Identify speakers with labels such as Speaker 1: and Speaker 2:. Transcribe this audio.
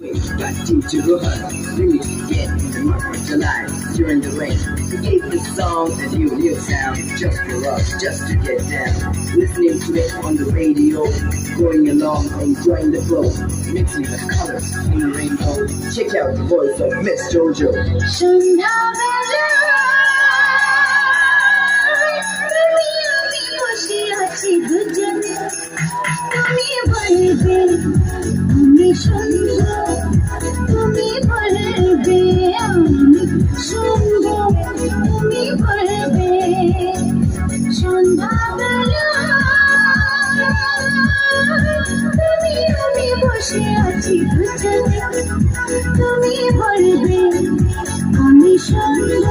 Speaker 1: Got you to run, really get in the month of July during the rain. We gave this song a new sound just for us, just to get down. Listening to it on the radio, going along, enjoying the flow, mixing the colors in the rainbow. Check out the voice of Miss JoJo.
Speaker 2: আমি সুন্দর তুমি বলবে আমি সুন্দর তুমি বলবে সন্ধ্যাবেলা তুমি আমি বসে আছি দুজনে তুমি বলবে আমি সুন্দর